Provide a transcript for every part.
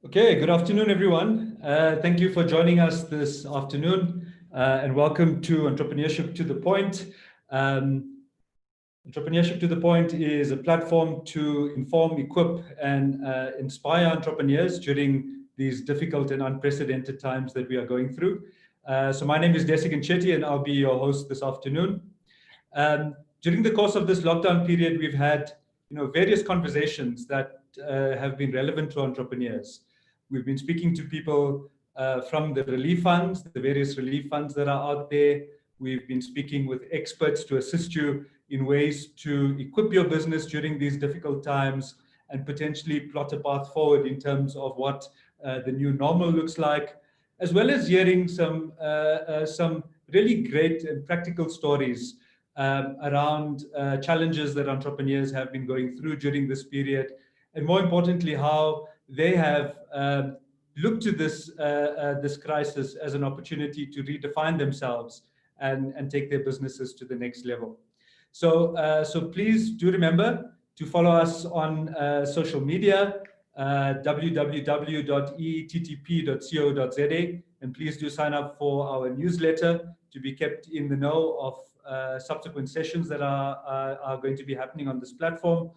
Okay, good afternoon, everyone. Thank you for joining us this afternoon, and welcome to Entrepreneurship to the Point. Entrepreneurship to the Point is a platform to inform, equip, and inspire entrepreneurs during these difficult and unprecedented times that we are going through. So my name is Desik Chetty, and I'll be your host this afternoon. During the course of this lockdown period, we've had various conversations that have been relevant to entrepreneurs. We've been speaking to people from the relief funds, the various relief funds that are out there. We've been speaking with experts to assist you in ways to equip your business during these difficult times and potentially plot a path forward in terms of what the new normal looks like, as well as hearing some really great and practical stories around challenges that entrepreneurs have been going through during this period, and more importantly, how they have looked to this crisis as an opportunity to redefine themselves and take their businesses to the next level. So please do remember to follow us on social media, www.ettp.co.za, and please do sign up for our newsletter to be kept in the know of subsequent sessions that are going to be happening on this platform.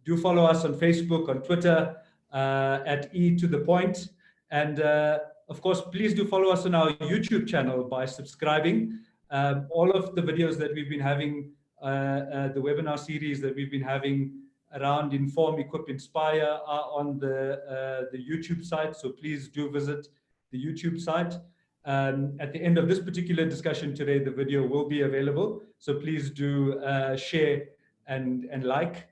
Do follow us on Facebook, on Twitter, at E to the Point. And of course, please do follow us on our YouTube channel by subscribing. All of the videos that we've been having, the webinar series that we've been having around Inform, Equip, Inspire are on the YouTube site. So please do visit the YouTube site. At the end of this particular discussion today, the video will be available. So please do share and like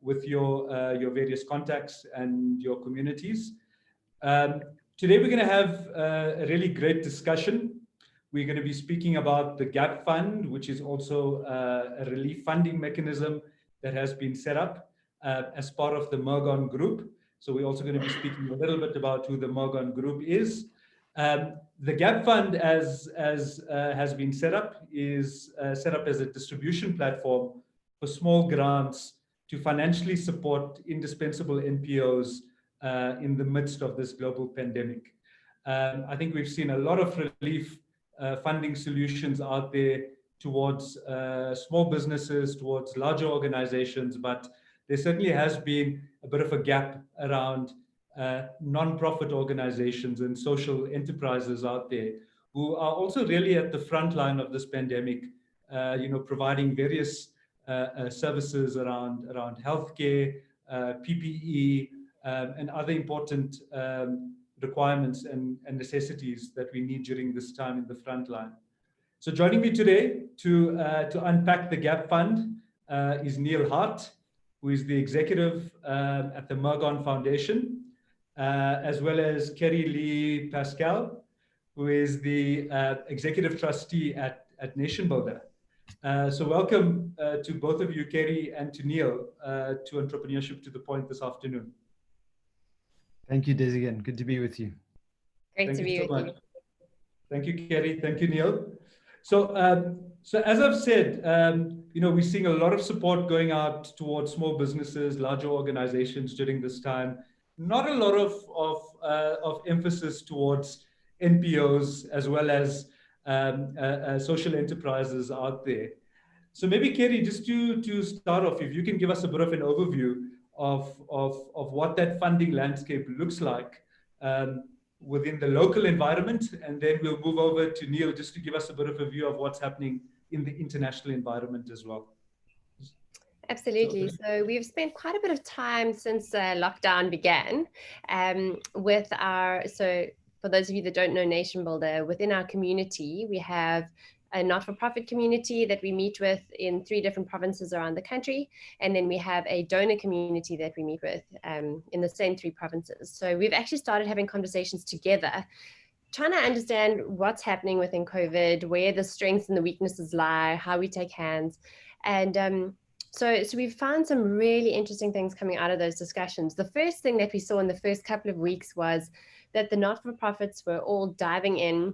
with your various contacts and your communities. Today, we're going to have a really great discussion. We're going to be speaking about the GAP Fund, which is also a relief funding mechanism that has been set up as part of the McGann Group. So we're also going to be speaking a little bit about who the McGann Group is. The GAP Fund, as has been set up, is set up as a distribution platform for small grants to financially support indispensable NPOs in the midst of this global pandemic. I think we've seen a lot of relief funding solutions out there towards small businesses, towards larger organizations, but there certainly has been a bit of a gap around non-profit organizations and social enterprises out there who are also really at the front line of this pandemic, providing various services around healthcare, PPE, and other important requirements and necessities that we need during this time in the front line. So joining me today to unpack the GAP Fund is Neil Hart, who is the executive at the McGann Foundation, as well as Kerry Lee Pascal, who is the executive trustee at Nation Builder. So welcome to both of you, Kerry and to Neil, to Entrepreneurship to the Point this afternoon. Thank you, Des, again. Good to be with you. Great to be with you. Thank you, Kerry. Thank you, Neil. So as I've said, we're seeing a lot of support going out towards small businesses, larger organizations during this time. Not a lot of emphasis towards NPOs as well as social enterprises out there. So maybe, Kerry, just to start off, if you can give us a bit of an overview of what that funding landscape looks like within the local environment, and then we'll move over to Neil just to give us a bit of a view of what's happening in the international environment as well. Absolutely. So we've spent quite a bit of time since lockdown began with so for those of you that don't know Nation Builder, within our community, we have a not-for-profit community that we meet with in 3 different provinces around the country. And then we have a donor community that we meet with in the same 3 provinces. So we've actually started having conversations together, trying to understand what's happening within COVID, where the strengths and the weaknesses lie, how we take hands. And so we've found some really interesting things coming out of those discussions. The first thing that we saw in the first couple of weeks was that the not-for-profits were all diving in,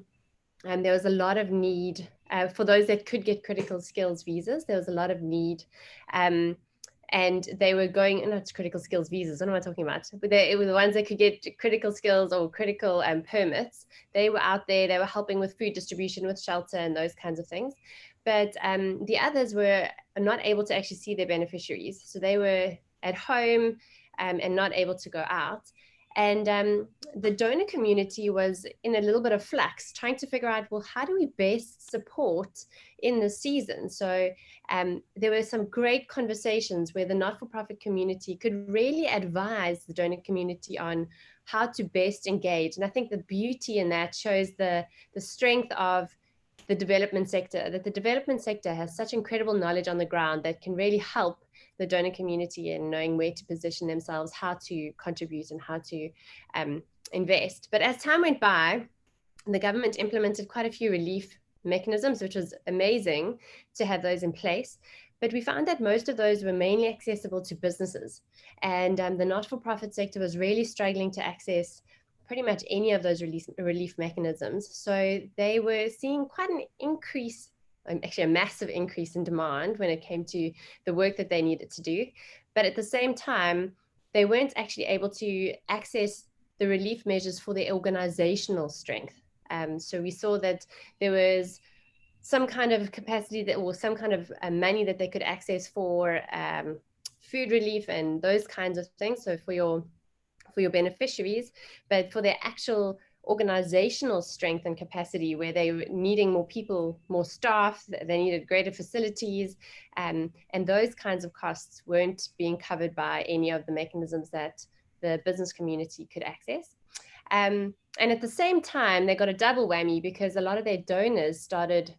and there was a lot of need for those that could get critical skills visas. There was a lot of need. and they were going, not critical skills visas, what am I talking about? But it were the ones that could get critical skills or critical permits. They were out there, they were helping with food distribution, with shelter and those kinds of things. But the others were not able to actually see their beneficiaries. So they were at home and not able to go out. And the donor community was in a little bit of flux, trying to figure out, well, how do we best support in the season? So there were some great conversations where the not-for-profit community could really advise the donor community on how to best engage. And I think the beauty in that shows the strength of the development sector, that the development sector has such incredible knowledge on the ground that can really help the donor community in knowing where to position themselves, how to contribute and how to invest. But as time went by, the government implemented quite a few relief mechanisms, which was amazing to have those in place. But we found that most of those were mainly accessible to businesses. And the not-for-profit sector was really struggling to access pretty much any of those relief mechanisms. So they were seeing quite an increase, actually a massive increase in demand when it came to the work that they needed to do. But at the same time, they weren't actually able to access the relief measures for their organizational strength. So we saw that there was some kind of capacity that, or some kind of money that they could access for food relief and those kinds of things. So for your beneficiaries, but for their actual organizational strength and capacity, where they were needing more people, more staff, they needed greater facilities, and those kinds of costs weren't being covered by any of the mechanisms that the business community could access. And at the same time, they got a double whammy because a lot of their donors started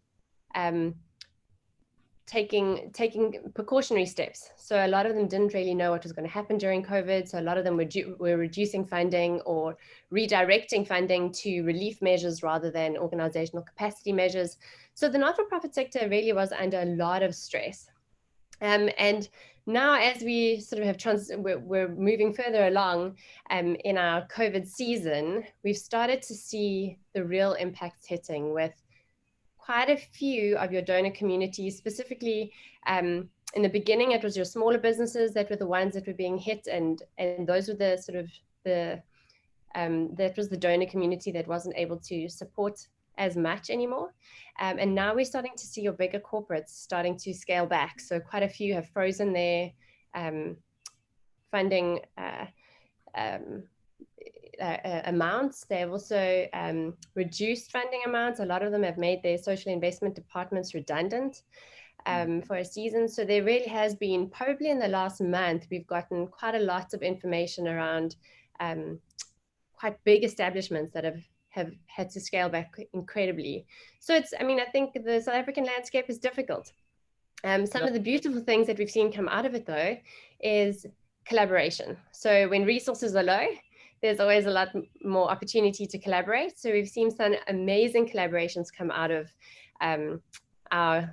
taking precautionary steps. So a lot of them didn't really know what was going to happen during COVID. So a lot of them were reducing funding or redirecting funding to relief measures rather than organizational capacity measures. So the not-for-profit sector really was under a lot of stress. And now, as we sort of have we're moving further along in our COVID season, we've started to see the real impacts hitting with quite a few of your donor communities, specifically in the beginning, it was your smaller businesses that were the ones that were being hit, and those were the sort of that was the donor community that wasn't able to support as much anymore. And now we're starting to see your bigger corporates starting to scale back. So quite a few have frozen their funding amounts. They've also reduced funding amounts. A lot of them have made their social investment departments redundant for a season. So there really has been, probably in the last month, we've gotten quite a lot of information around quite big establishments that have had to scale back incredibly. So it's, I mean, I think the South African landscape is difficult. Some of the beautiful things that we've seen come out of it, though, is collaboration. So when resources are low, there's always a lot more opportunity to collaborate. So we've seen some amazing collaborations come out of our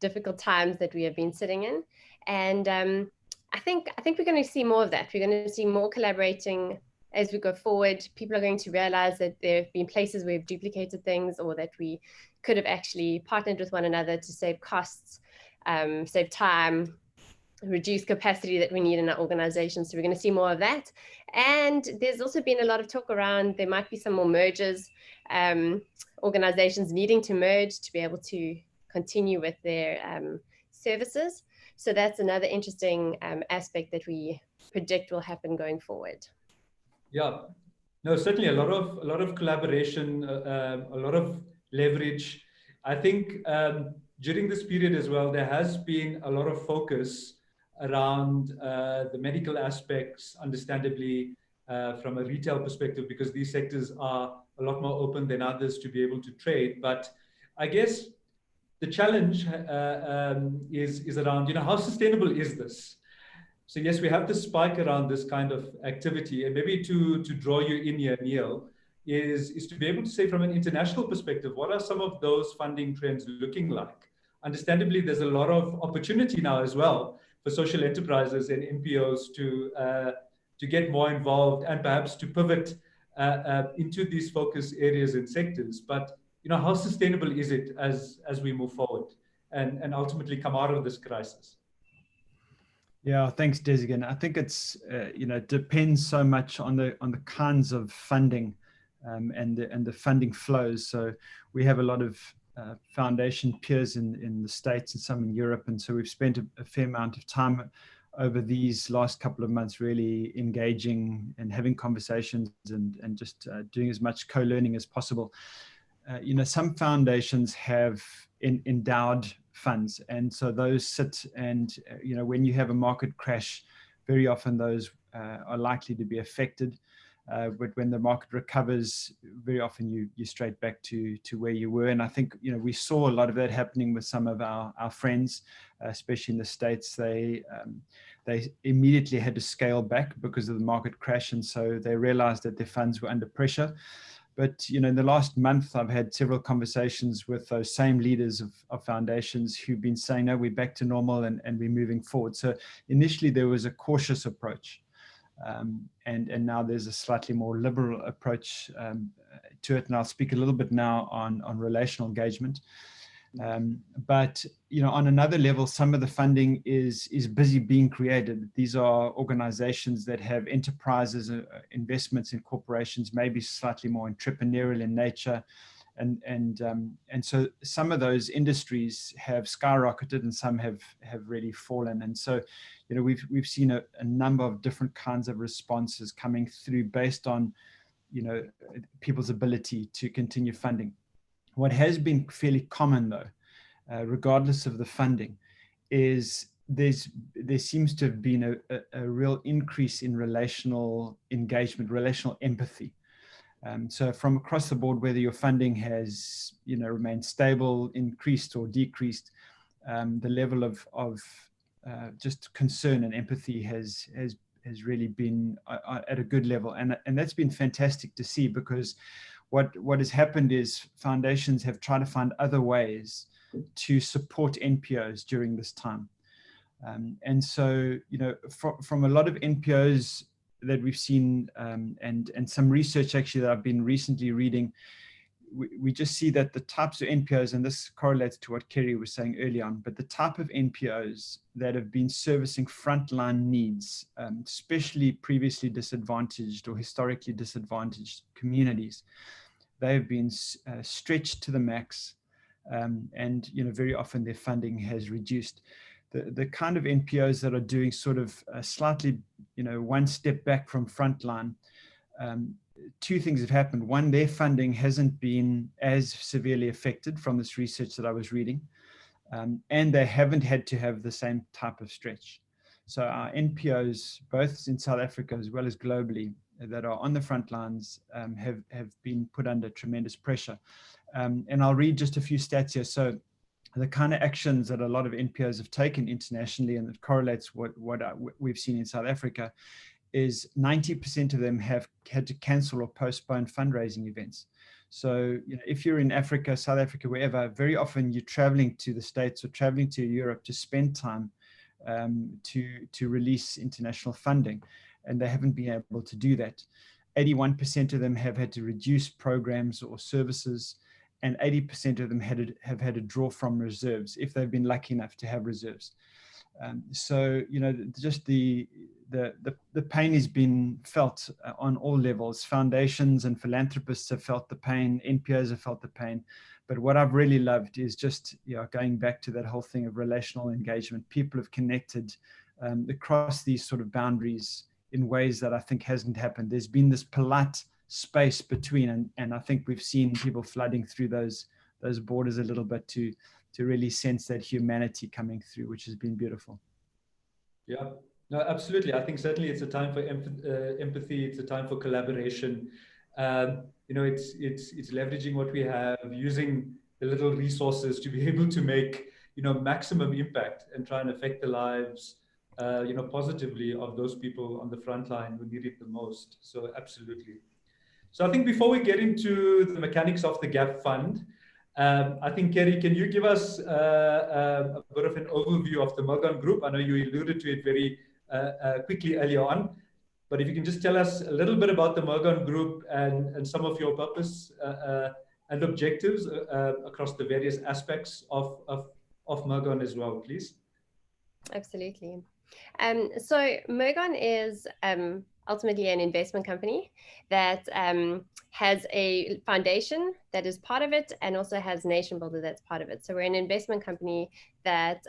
difficult times that we have been sitting in. And I think we're going to see more of that. We're going to see more collaborating as we go forward. People are going to realize that there have been places where we've duplicated things, or that we could have actually partnered with one another to save costs, save time, reduce capacity that we need in our organization. So we're going to see more of that. And there's also been a lot of talk around, there might be some more mergers, organizations needing to merge to be able to continue with their services. So that's another interesting aspect that we predict will happen going forward. Yeah, no, certainly a lot of collaboration, a lot of leverage. I think during this period as well, there has been a lot of focus around the medical aspects, understandably, from a retail perspective, because these sectors are a lot more open than others to be able to trade. But I guess the challenge is around, how sustainable is this? So yes, we have this spike around this kind of activity, and maybe to draw you in here, Neil, is to be able to say from an international perspective, what are some of those funding trends looking like? Understandably, there's a lot of opportunity now as well for social enterprises and NPOs to get more involved and perhaps to pivot into these focus areas and sectors. But how sustainable is it as we move forward and ultimately come out of this crisis? Yeah, thanks, Desigan. I think it's depends so much on the kinds of funding and the funding flows. So we have a lot of foundation peers in the States and some in Europe, and so we've spent a fair amount of time over these last couple of months really engaging and having conversations and just doing as much co-learning as possible. Some foundations have endowed funds, and so those sit and when you have a market crash, very often those are likely to be affected. But when the market recovers, very often you're straight back to where you were. And I think we saw a lot of that happening with some of our friends, especially in the States. They immediately had to scale back because of the market crash, and so they realized that their funds were under pressure. But in the last month, I've had several conversations with those same leaders of foundations who've been saying, no, we're back to normal and we're moving forward. So initially there was a cautious approach. And now there's a slightly more liberal approach to it. And I'll speak a little bit now on relational engagement. But on another level, some of the funding is busy being created. These are organizations that have enterprises, investments in corporations, maybe slightly more entrepreneurial in nature. And so some of those industries have skyrocketed and some have really fallen. And so, we've seen a number of different kinds of responses coming through based on, people's ability to continue funding. What has been fairly common, though, regardless of the funding, is there seems to have been a real increase in relational engagement, relational empathy. So from across the board, whether your funding has remained stable, increased, or decreased, the level of just concern and empathy has really been at a good level, and that's been fantastic to see, because what has happened is foundations have tried to find other ways to support NPOs during this time. And so, from a lot of NPOs that we've seen and some research actually that I've been recently reading, we just see that the types of NPOs, and this correlates to what Kerry was saying early on, but the type of NPOs that have been servicing frontline needs, especially previously disadvantaged or historically disadvantaged communities, they have been stretched to the max, and very often their funding has reduced. The kind of NPOs that are doing sort of slightly, one step back from frontline, two things have happened. One, their funding hasn't been as severely affected from this research that I was reading, and they haven't had to have the same type of stretch. So our NPOs, both in South Africa as well as globally, that are on the front lines have been put under tremendous pressure. And I'll read just a few stats here. So the kind of actions that a lot of NPOs have taken internationally, and it correlates what we've seen in South Africa, is 90% of them have had to cancel or postpone fundraising events. So if you're in Africa, South Africa, wherever, very often you're traveling to the States or traveling to Europe to spend time to release international funding, and they haven't been able to do that. 81% of them have had to reduce programs or services, and 80% of them have had to draw from reserves if they've been lucky enough to have reserves. So just the pain has been felt on all levels. Foundations and philanthropists have felt the pain. NPOs have felt the pain. But what I've really loved is just going back to that whole thing of relational engagement. People have connected across these sort of boundaries in ways that I think hasn't happened. There's been this polite space between, and I think we've seen people flooding through those borders a little bit to really sense that humanity coming through, which has been beautiful. Yeah, no, absolutely. I think certainly it's a time for empathy. It's a time for collaboration. It's leveraging what we have, using the little resources to be able to make maximum impact and try and affect the lives positively of those people on the front line who need it the most. So absolutely. So I think before we get into the mechanics of the GAP Fund, I think, Kerry, can you give us a bit of an overview of the McGann Group? I know you alluded to it very quickly earlier on, but if you can just tell us a little bit about the McGann Group and some of your purpose and objectives across the various aspects of McGann as well, please. Absolutely. So McGann is ultimately an investment company that has a foundation that is part of it and also has Nation Builder that's part of it. So we're an investment company that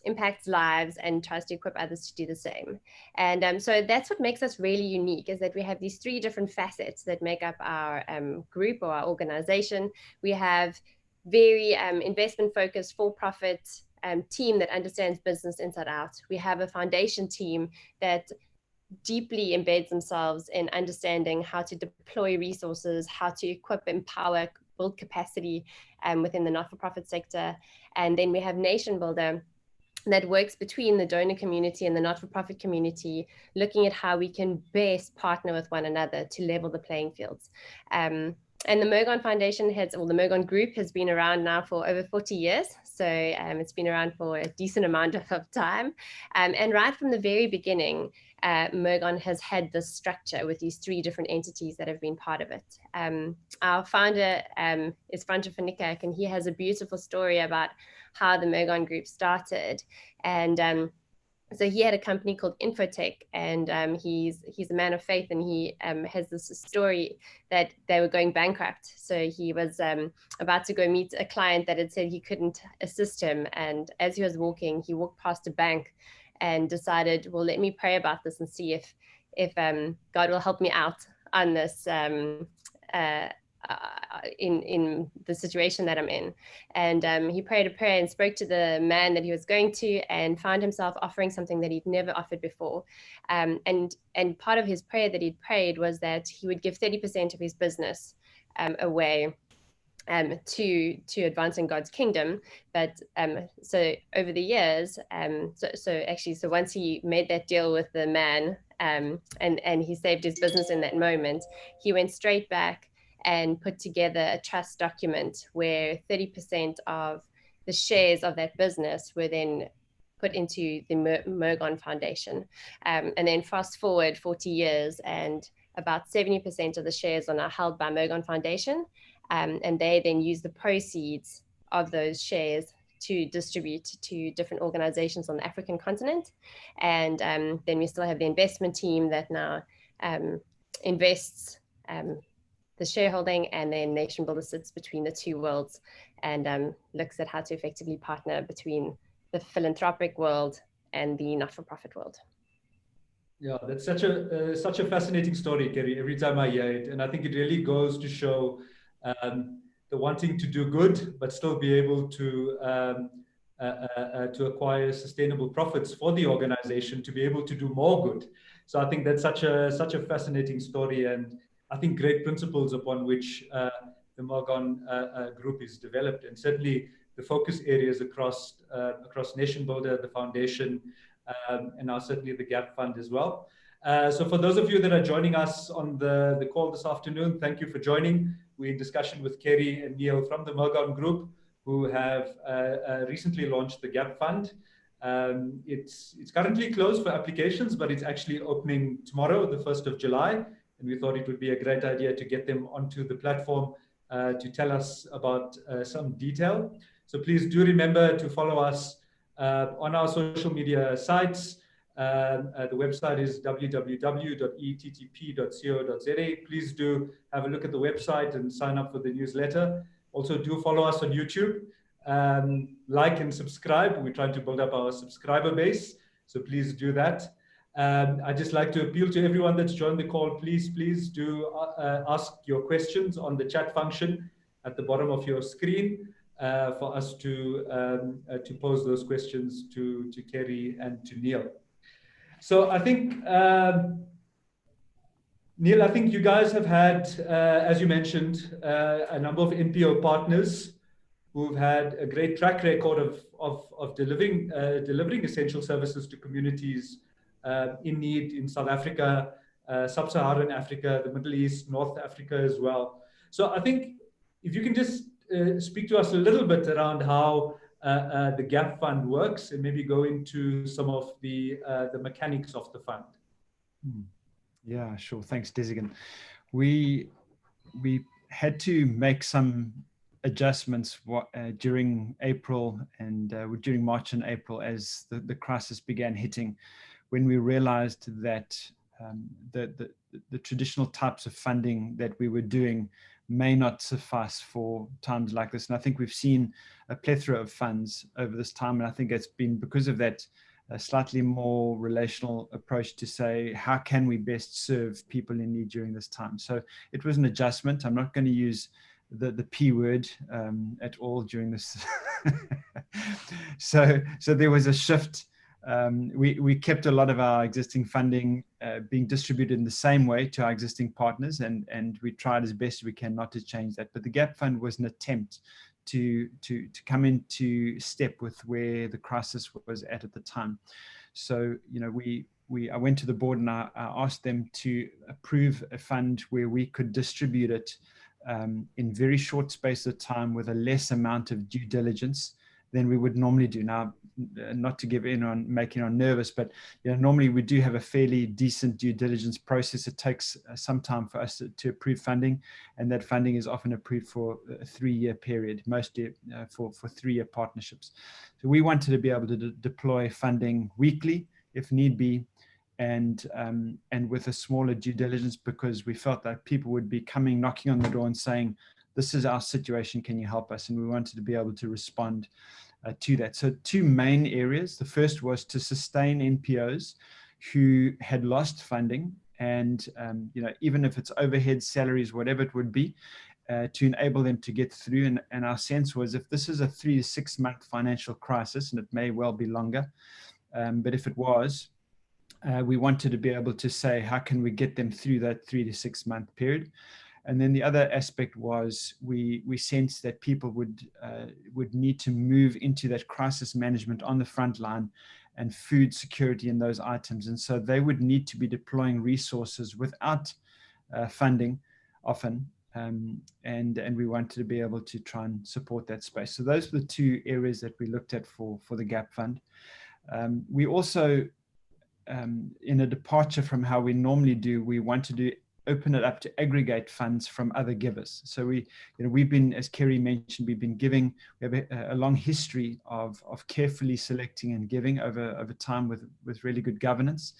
impacts lives and tries to equip others to do the same. And so that's what makes us really unique, is that we have these three different facets that make up our group or our organization. We have very investment focused, for-profit team that understands business inside out. We have a foundation team that deeply embeds themselves in understanding how to deploy resources, how to equip, empower, build capacity within the not-for-profit sector. And then we have Nation Builder that works between the donor community and the not-for-profit community, looking at how we can best partner with one another to level the playing fields. And the McGann Foundation the McGann Group has been around now for over 40 years. So it's been around for a decent amount of time. And right from the very beginning, McGann has had this structure with these three different entities that have been part of it. Our founder is Franco Fanikak, and he has a beautiful story about how the McGann Group started. And so he had a company called Infotech, and he's a man of faith, and he has this story that they were going bankrupt. So he was about to go meet a client that had said he couldn't assist him. And as he was walking, he walked past a bank and decided, well, let me pray about this and see if God will help me out on this in the situation that I'm in. And he prayed a prayer and spoke to the man that he was going to, and found himself offering something that he'd never offered before. And part of his prayer that he'd prayed was that he would give 30% of his business away to advancing God's kingdom. But so over the years, so once he made that deal with the man, and he saved his business in that moment, he went straight back and put together a trust document where 30% of the shares of that business were then put into the McGann Foundation. And then fast forward 40 years, and about 70% of the shares are now held by McGann Foundation. And they then use the proceeds of those shares to distribute to different organizations on the African continent. And then we still have the investment team that now invests the shareholding, and then Nation Builder sits between the two worlds and looks at how to effectively partner between the philanthropic world and the not-for-profit world. Yeah, that's such a fascinating story, Kerry, every time I hear it. And I think it really goes to show the wanting to do good, but still be able to acquire sustainable profits for the organization to be able to do more good. So I think that's such a fascinating story, and I think great principles upon which the McGann Group is developed, and certainly the focus areas across Nation Builder, the foundation, and now certainly the GAP Fund as well. So for those of you that are joining us on the call this afternoon, thank you for joining. We're in discussion with Kerry and Neil from the McGann Group, who have recently launched the GAP Fund. It's currently closed for applications, but it's actually opening tomorrow, the 1st of July. And we thought it would be a great idea to get them onto the platform to tell us about some detail. So please do remember to follow us on our social media sites. The website is www.ettp.co.za. Please do have a look at the website and sign up for the newsletter. Also, do follow us on YouTube. Like and subscribe. We're trying to build up our subscriber base, so please do that. I'd just like to appeal to everyone that's joined the call. Please do ask your questions on the chat function at the bottom of your screen for us to pose those questions to Kerry and to Neil. So I think, Neil, I think you guys have had, as you mentioned, a number of NPO partners who've had a great track record of delivering essential services to communities in need in South Africa, Sub-Saharan Africa, the Middle East, North Africa as well. So I think if you can just speak to us a little bit around how the GAP Fund works, and maybe go into some of the mechanics of the fund. Yeah, sure. Thanks, Desigan. We had to make some adjustments during April and during March and April as the crisis began hitting, when we realized that the traditional types of funding that we were doing may not suffice for times like this. And I think we've seen a plethora of funds over this time. And I think it's been because of that slightly more relational approach to say, how can we best serve people in need during this time? So it was an adjustment. I'm not going to use the P word at all during this. So there was a shift. We kept a lot of our existing funding being distributed in the same way to our existing partners, and we tried as best we can not to change that. But the GAP Fund was an attempt to come into step with where the crisis was at the time. So, you know, I went to the board and I asked them to approve a fund where we could distribute it in very short space of time with a less amount of due diligence than we would normally do. Now, not to give in on making on nervous, but normally we do have a fairly decent due diligence process. It takes some time for us to approve funding, and that funding is often approved for a 3-year period, mostly for 3-year partnerships. So we wanted to be able to deploy funding weekly if need be, and with a smaller due diligence, because we felt that people would be knocking on the door and saying, this is our situation, can you help us? And we wanted to be able to respond to that. So 2 main areas. The first was to sustain NPOs who had lost funding, and even if it's overhead, salaries, whatever it would be, to enable them to get through. And our sense was, if this is a 3 to 6 month financial crisis, and it may well be longer, but if it was, we wanted to be able to say, how can we get them through that 3 to 6 month period? And then the other aspect was we sensed that people would need to move into that crisis management on the front line and food security in those items. And so they would need to be deploying resources without funding often. And we wanted to be able to try and support that space. So those were the 2 areas that we looked at for the GAP Fund. We also, in a departure from how we normally do, we wanted to open it up to aggregate funds from other givers. So we've been, as Kerry mentioned, we've been giving. We have a long history of carefully selecting and giving over time with really good governance,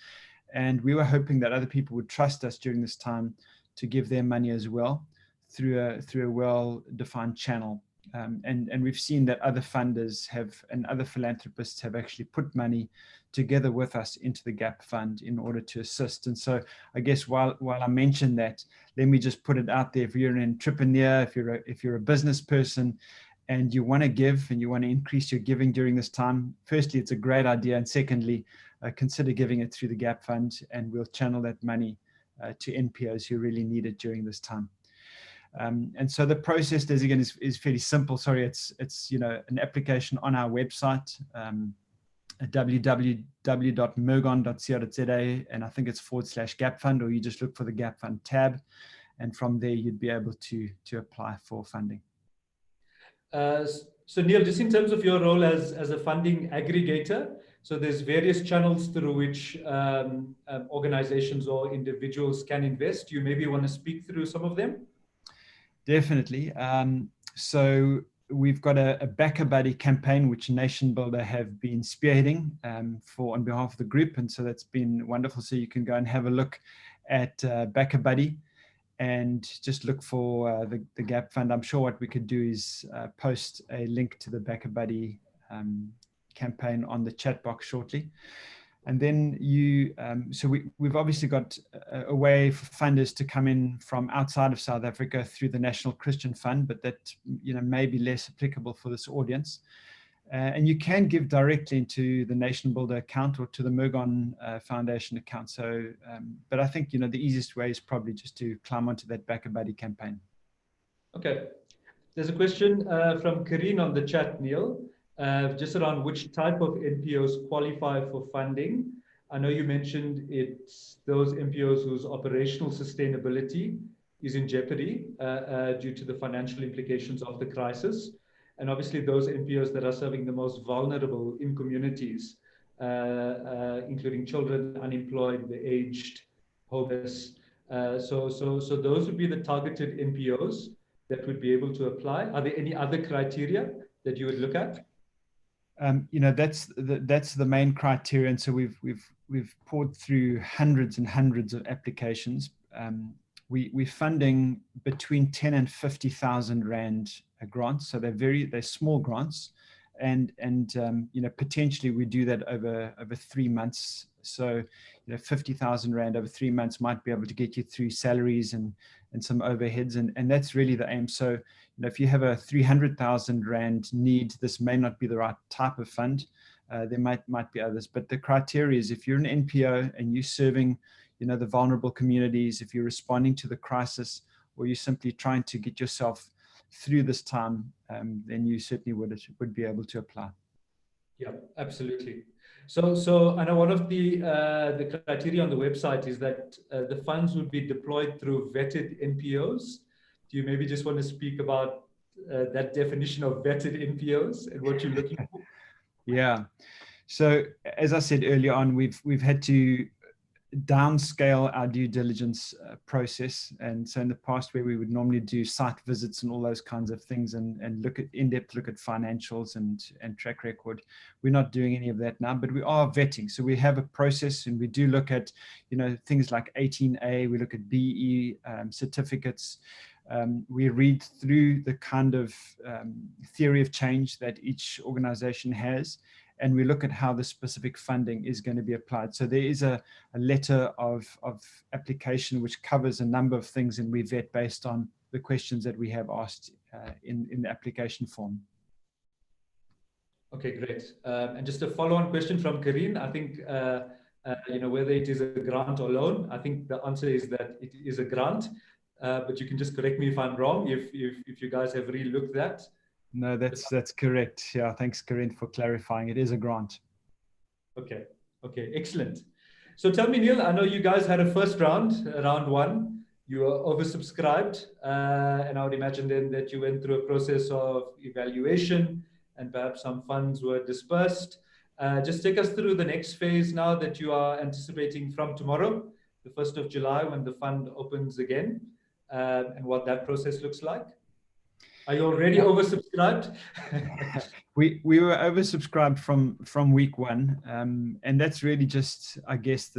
and we were hoping that other people would trust us during this time to give their money as well through a well-defined channel. And we've seen that other funders and other philanthropists have actually put money together with us into the GAP Fund in order to assist. And so I guess while I mentioned that, let me just put it out there. If you're an entrepreneur, if you're a business person and you want to give and you want to increase your giving during this time, firstly, it's a great idea. And secondly, consider giving it through the GAP Fund, and we'll channel that money to NPOs who really need it during this time. And so the process, as again, is fairly simple. Sorry, it's an application on our website, www.mergon.co.za, and I think it's /GAP Fund, or you just look for the GAP Fund tab, and from there you'd be able to apply for funding. So Neil, just in terms of your role as a funding aggregator, so there's various channels through which organizations or individuals can invest. Do you maybe want to speak through some of them? Definitely. So we've got a Backer Buddy campaign, which Nation Builder have been spearheading on behalf of the group. And so that's been wonderful. So you can go and have a look at Backer Buddy and just look for the GAP Fund. I'm sure what we could do is post a link to the Backer Buddy campaign on the chat box shortly. And then we've obviously got a way for funders to come in from outside of South Africa through the National Christian Fund, but that may be less applicable for this audience. And you can give directly into the Nation Builder account or to the McGann Foundation account. So, but I think the easiest way is probably just to climb onto that Backer Buddy campaign. Okay, there's a question from Karine on the chat, Neil. Just around which type of NPOs qualify for funding. I know you mentioned it's those NPOs whose operational sustainability is in jeopardy due to the financial implications of the crisis. And obviously those NPOs that are serving the most vulnerable in communities, including children, unemployed, the aged, homeless. So those would be the targeted NPOs that would be able to apply? Are there any other criteria that you would look at? That's the main criteria, and so we've poured through hundreds and hundreds of applications. We're funding between 10 and 50,000 rand grants, so they're small grants, and potentially we do that over 3 months. So 50,000 rand over 3 months might be able to get you through salaries and some overheads, and that's really the aim. So if you have a 300,000 rand need, this may not be the right type of fund. There might be others, but the criteria is if you're an NPO and you're serving the vulnerable communities, if you're responding to the crisis, or you're simply trying to get yourself through this time, then you certainly would be able to apply. Yeah, absolutely. So I know one of the criteria on the website is that the funds would be deployed through vetted NPOs. Do you maybe just want to speak about that definition of vetted NPOs and what you're looking for? Yeah. So as I said earlier on, we've had to downscale our due diligence process, and so in the past where we would normally do site visits and all those kinds of things and look at in-depth look at financials and track record, we're not doing any of that now, but we are vetting. So we have a process, and we do look at things like 18A, we look at BE certificates, we read through the kind of theory of change that each organization has, and we look at how the specific funding is going to be applied. So there is a letter of application which covers a number of things, and we vet based on the questions that we have asked in the application form. Okay, great. And just a follow-on question from Karine. I think, whether it is a grant or loan, I think the answer is that it is a grant, but you can just correct me if I'm wrong, if you guys have re-looked that. No, that's correct. Yeah, thanks, Karine, for clarifying. It is a grant. Okay, excellent. So tell me, Neil, I know you guys had a first round 1. You were oversubscribed, and I would imagine then that you went through a process of evaluation, and perhaps some funds were dispersed. Just take us through the next phase now that you are anticipating from tomorrow, the 1st of July, when the fund opens again, and what that process looks like. Are you already oversubscribed? We were oversubscribed from week 1, and that's really just, I guess,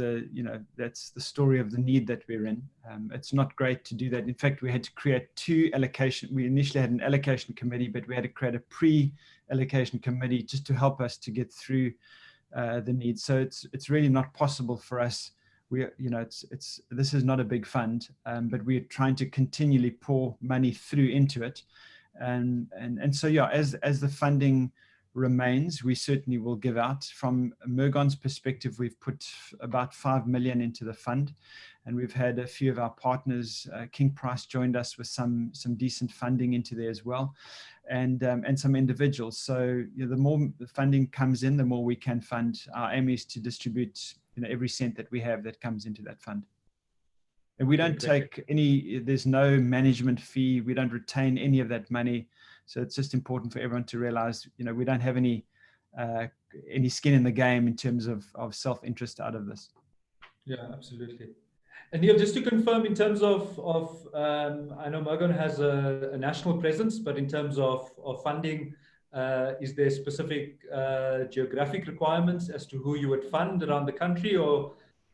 that's the story of the need that we're in. It's not great to do that. In fact, we had to create 2 allocation. We initially had an allocation committee, but we had to create a pre-allocation committee just to help us to get through the need. So it's really not possible for us. This is not a big fund, but we're trying to continually pour money through into it. And so, yeah, as the funding remains, we certainly will give out. From McGann's perspective, we've put about 5 million into the fund, and we've had a few of our partners, King Price joined us with some decent funding into there as well, and some individuals. So the more the funding comes in, the more we can fund. Our aim is to distribute every cent that we have that comes into that fund. And we don't take there's no management fee. We don't retain any of that money. So it's just important for everyone to realize, we don't have any skin in the game in terms of self-interest out of this. Yeah, absolutely. And Neil, just to confirm, in terms of I know McGann has a national presence, but in terms of funding, is there specific geographic requirements as to who you would fund around the country, or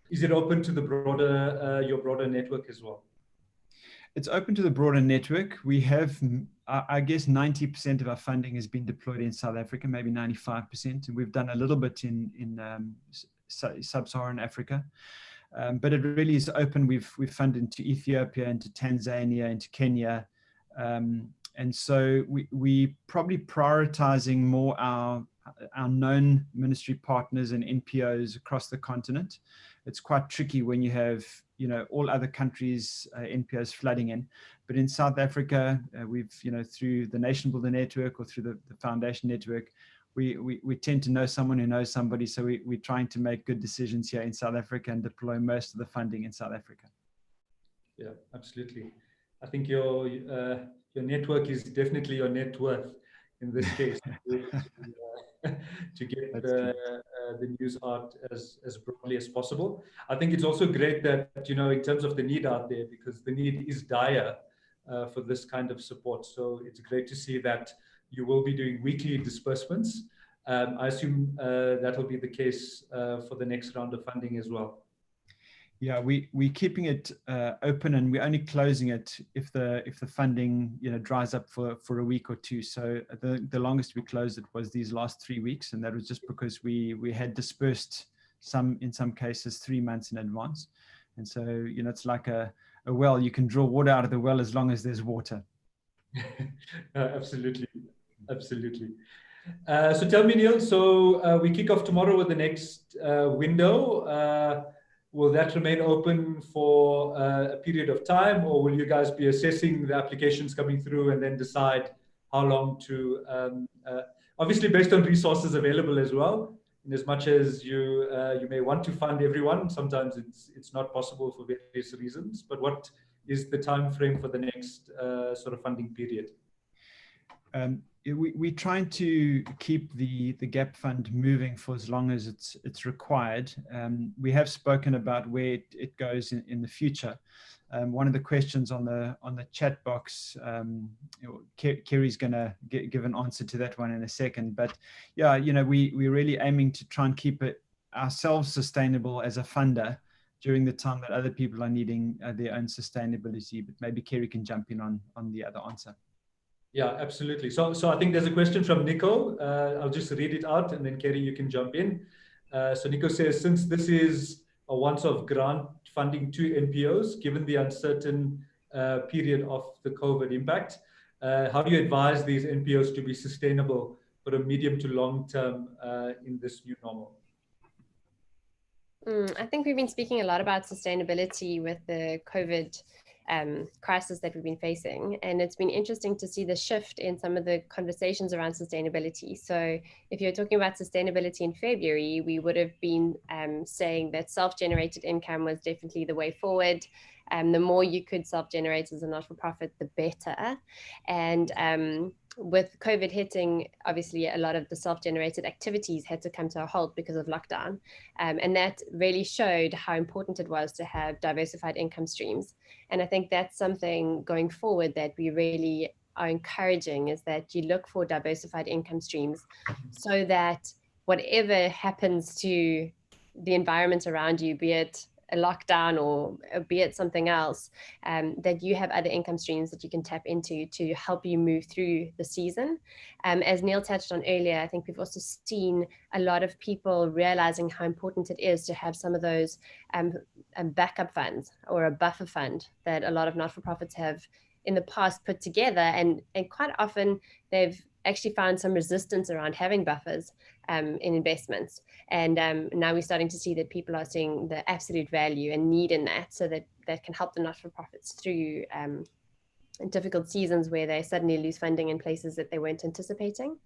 is it open to the your broader network as well? It's open to the broader network. We have, I guess, 90% of our funding has been deployed in South Africa, maybe 95%, and we've done a little bit in sub-Saharan Africa. But it really is open. We've funded into Ethiopia, into Tanzania, into Kenya. And so we probably prioritizing more our known ministry partners and NPOs across the continent. It's quite tricky when you have, all other countries, NPOs flooding in. But in South Africa, we've, through the Nation Builder Network or through the Foundation Network, we tend to know someone who knows somebody. So we're trying to make good decisions here in South Africa and deploy most of the funding in South Africa. Yeah, absolutely. I think your network is definitely your net worth in this case to get the news out as broadly as possible. I think it's also great that, in terms of the need out there, because the need is dire. for this kind of support. So it's great to see that you will be doing weekly disbursements. I assume that will be the case for the next round of funding as well. Yeah, we're keeping it open, and we're only closing it if the funding dries up for a week or two. So the longest we closed it was these last 3 weeks, and that was just because we had dispersed in some cases 3 months in advance. And so it's like a well. You can draw water out of the well as long as there's water. Absolutely. So tell me, Neil, so we kick off tomorrow with the next window. Will that remain open for a period of time, or will you guys be assessing the applications coming through and then decide how long to, obviously based on resources available as well, in as much as you may want to fund everyone, sometimes it's not possible for various reasons, but what is the time frame for the next sort of funding period? We're trying to keep the GAP fund moving for as long as it's required. We have spoken about where it goes in the future. One of the questions on the chat box, Kerry's going to give an answer to that one in a second. But yeah, we're really aiming to try and keep it ourselves sustainable as a funder during the time that other people are needing their own sustainability. But maybe Kerry can jump in on the other answer. Yeah, absolutely. So I think there's a question from Nico. I'll just read it out, and then Kerry, you can jump in. So Nico says, since this is a once-off grant funding to NPOs, given the uncertain period of the COVID impact, how do you advise these NPOs to be sustainable for a medium to long term in this new normal? I think we've been speaking a lot about sustainability with the COVID crisis that we've been facing. And it's been interesting to see the shift in some of the conversations around sustainability. So if you're talking about sustainability in February, we would have been saying that self-generated income was definitely the way forward. The more you could self-generate as a not-for-profit, the better. And with COVID hitting, obviously a lot of the self-generated activities had to come to a halt because of lockdown. And that really showed how important it was to have diversified income streams. And I think that's something going forward that we really are encouraging, is that you look for diversified income streams so that whatever happens to the environment around you, be it a lockdown or be it something else, that you have other income streams that you can tap into to help you move through the season. As Neil touched on earlier, I think we've also seen a lot of people realizing how important it is to have some of those backup funds or a buffer fund that a lot of not-for-profits have in the past put together, and quite often they've actually found some resistance around having buffers in investments. And now we're starting to see that people are seeing the absolute value and need in that, so that can help the not-for-profits through difficult seasons where they suddenly lose funding in places that they weren't anticipating.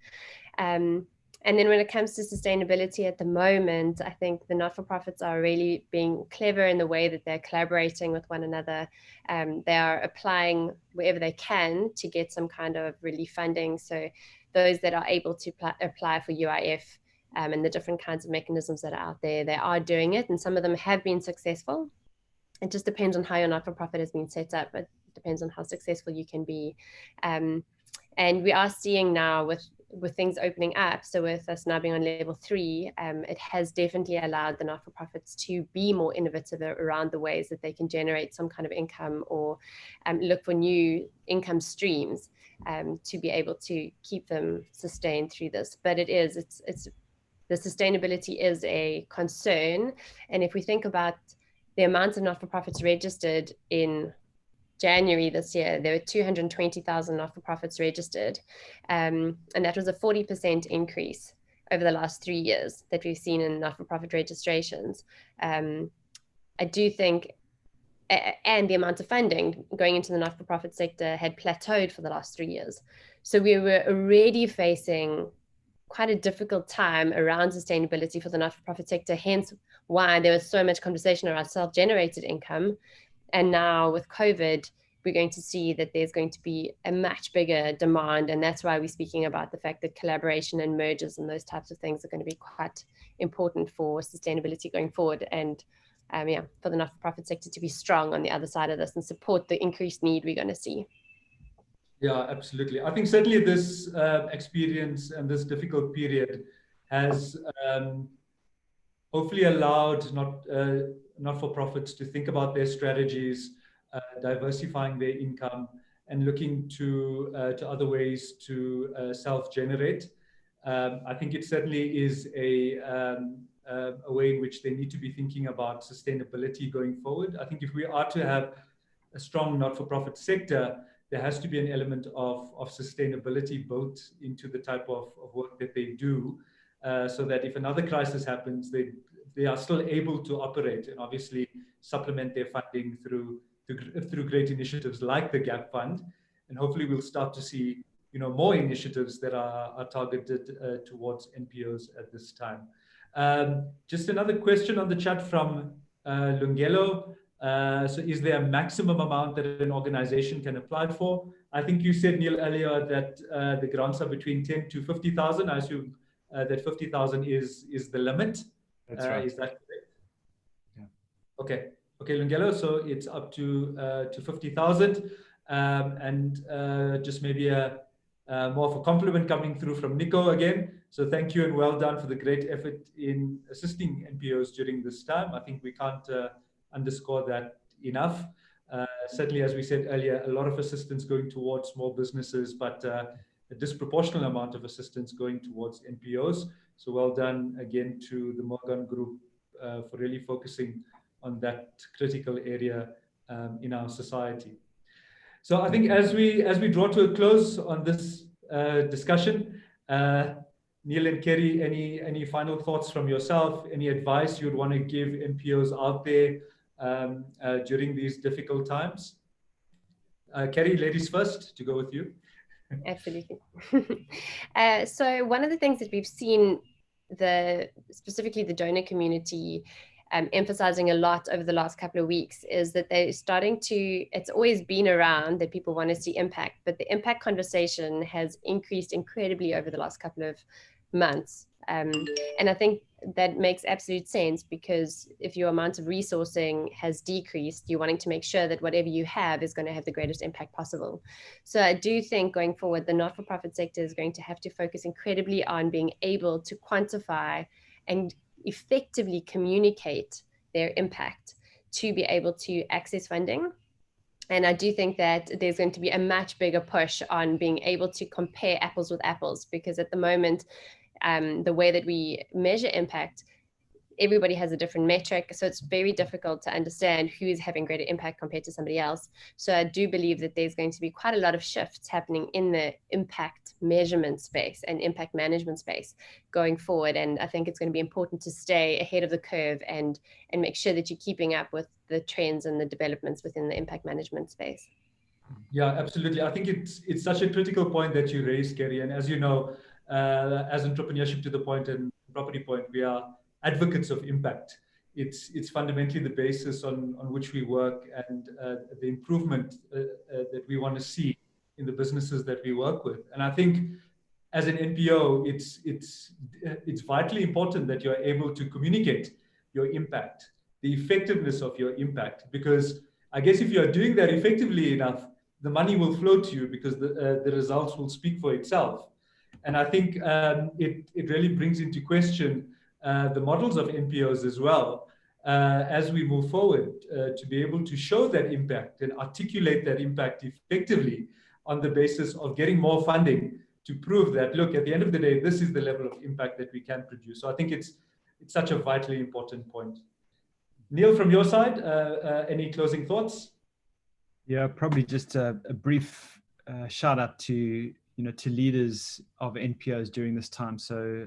And then when it comes to sustainability at the moment, I think the not-for-profits are really being clever in the way that they're collaborating with one another. They are applying wherever they can to get some kind of relief funding. So those that are able to apply for UIF and the different kinds of mechanisms that are out there, they are doing it. And some of them have been successful. It just depends on how your not-for-profit has been set up. It depends on how successful you can be. And we are seeing now with things opening up, so with us now being on level 3, it has definitely allowed the not-for-profits to be more innovative around the ways that they can generate some kind of income or look for new income streams to be able to keep them sustained through this. But the sustainability is a concern. And if we think about the amount of not-for-profits registered in January this year, there were 220,000 not-for-profits registered. And that was a 40% increase over the last 3 years that we've seen in not-for-profit registrations. I do think, and the amount of funding going into the not-for-profit sector had plateaued for the last 3 years. So we were already facing quite a difficult time around sustainability for the not-for-profit sector, hence why there was so much conversation around self-generated income. And now with COVID, we're going to see that there's going to be a much bigger demand. And that's why we're speaking about the fact that collaboration and mergers and those types of things are going to be quite important for sustainability going forward. And for the not-for-profit sector to be strong on the other side of this and support the increased need we're going to see. Yeah, absolutely. I think certainly this experience and this difficult period has hopefully allowed not-for-profits to think about their strategies, diversifying their income, and looking to other ways to self-generate. I think it certainly is a way in which they need to be thinking about sustainability going forward. I think if we are to have a strong not-for-profit sector, there has to be an element of sustainability built into the type of work that they do, so that if another crisis happens, they are still able to operate and obviously supplement their funding through great initiatives like the GAP Fund. And hopefully we'll start to see more initiatives that are targeted towards NPOs at this time. Just another question on the chat from Lungelo. So is there a maximum amount that an organization can apply for? I think you said, Neil, earlier that the grants are between 10 to 50,000. I assume that 50,000 is the limit. That's right. Is that correct? Yeah. Okay. Okay, Lungelo. So it's up to 50,000. And just maybe more of a compliment coming through from Nico again. So thank you and well done for the great effort in assisting NPOs during this time. I think we can't underscore that enough. Certainly, as we said earlier, a lot of assistance going towards small businesses, but a disproportionate amount of assistance going towards NPOs. So well done again to the McGann Group for really focusing on that critical area in our society. So I think as we draw to a close on this discussion, Neil and Kerry, any final thoughts from yourself? Any advice you'd want to give NPOs out there during these difficult times? Kerry, ladies first, to go with you. Absolutely. So one of the things that we've seen, specifically the donor community emphasizing a lot over the last couple of weeks, is that they're starting to, it's always been around that people want to see impact, but the impact conversation has increased incredibly over the last couple of months. And I think that makes absolute sense, because if your amount of resourcing has decreased, you're wanting to make sure that whatever you have is going to have the greatest impact possible. So I do think going forward, the not-for-profit sector is going to have to focus incredibly on being able to quantify and effectively communicate their impact to be able to access funding. And I do think that there's going to be a much bigger push on being able to compare apples with apples, because at the moment, the way that we measure impact, everybody has a different metric. So it's very difficult to understand who is having greater impact compared to somebody else. So I do believe that there's going to be quite a lot of shifts happening in the impact measurement space and impact management space going forward. And I think it's going to be important to stay ahead of the curve and make sure that you're keeping up with the trends and the developments within the impact management space. Yeah, absolutely. I think it's such a critical point that you raised, Kerry. And as you know, as Entrepreneurship to the Point and Property Point, we are advocates of impact. It's fundamentally the basis on which we work, and the improvement that we want to see in the businesses that we work with. And I think as an NPO, it's vitally important that you're able to communicate your impact, the effectiveness of your impact, because I guess if you're doing that effectively enough, the money will flow to you, because the results will speak for itself. And I think it really brings into question the models of NPOs as well, as we move forward, to be able to show that impact and articulate that impact effectively on the basis of getting more funding to prove that, look, at the end of the day, this is the level of impact that we can produce. So I think it's such a vitally important point. Neil, from your side, any closing thoughts? Yeah, probably just a brief shout out to leaders of NPOs during this time. So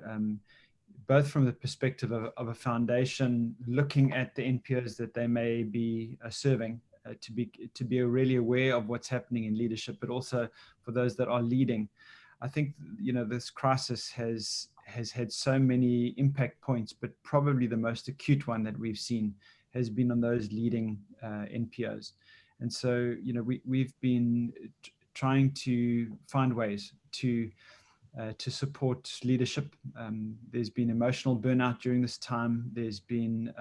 both from the perspective of a foundation looking at the NPOs that they may be serving, to be really aware of what's happening in leadership, but also for those that are leading. I think this crisis has had so many impact points, but probably the most acute one that we've seen has been on those leading NPOs. And so we've been trying to find ways to support leadership. There's been emotional burnout during this time. There's been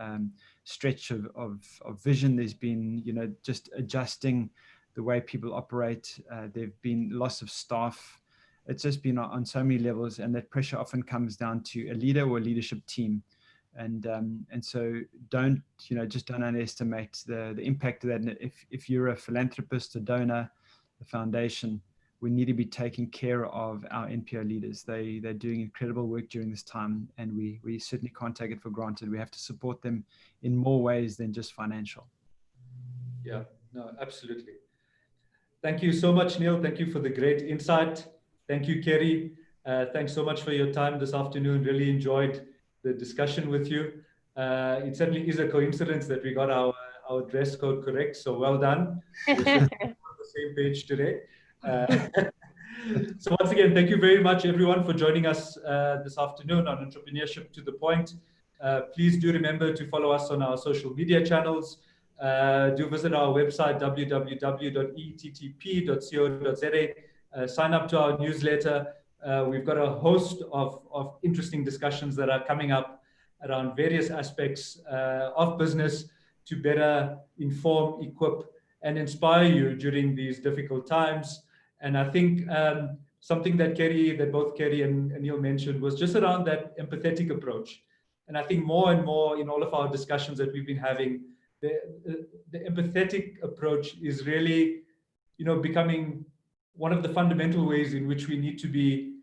stretch of vision. There's been just adjusting the way people operate. There've been loss of staff. It's just been on so many levels, and that pressure often comes down to a leader or a leadership team. And so just don't underestimate the impact of that. And if you're a philanthropist, a donor, a foundation, we need to be taking care of our NPO leaders. They're doing incredible work during this time, and we certainly can't take it for granted. We have to support them in more ways than just financial. Yeah, no, absolutely. Thank you so much, Neil. Thank you for the great insight. Thank you, Kerry. Thanks so much for your time this afternoon. Really enjoyed the discussion with you. It certainly is a coincidence that we got our dress code correct. So well done. We're on the same page today. So once again, thank you very much, everyone, for joining us this afternoon on Entrepreneurship to the Point. Please do remember to follow us on our social media channels. Do visit our website, www.ettp.co.za. Sign up to our newsletter. We've got a host of interesting discussions that are coming up around various aspects of business to better inform, equip, and inspire you during these difficult times. And I think something that both Kerry and Neil mentioned was just around that empathetic approach. And I think more and more in all of our discussions that we've been having, the empathetic approach is really, becoming one of the fundamental ways in which we need to be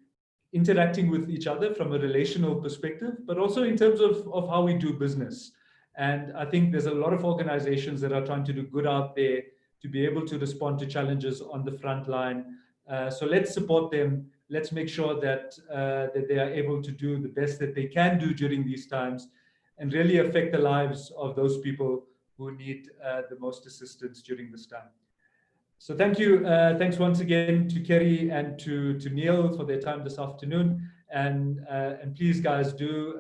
interacting with each other from a relational perspective, but also in terms of how we do business. And I think there's a lot of organizations that are trying to do good out there to be able to respond to challenges on the front line. So let's support them. Let's make sure that they are able to do the best that they can do during these times and really affect the lives of those people who need the most assistance during this time. So thank you. Thanks once again to Kerry and to Neil for their time this afternoon. And please, guys, do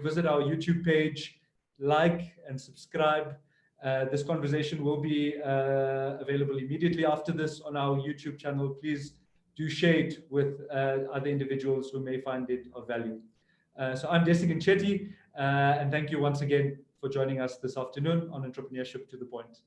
visit our YouTube page, like and subscribe. This conversation will be available immediately after this on our YouTube channel. Please do share it with other individuals who may find it of value. So I'm Desigan Chetty, and thank you once again for joining us this afternoon on Entrepreneurship to the Point.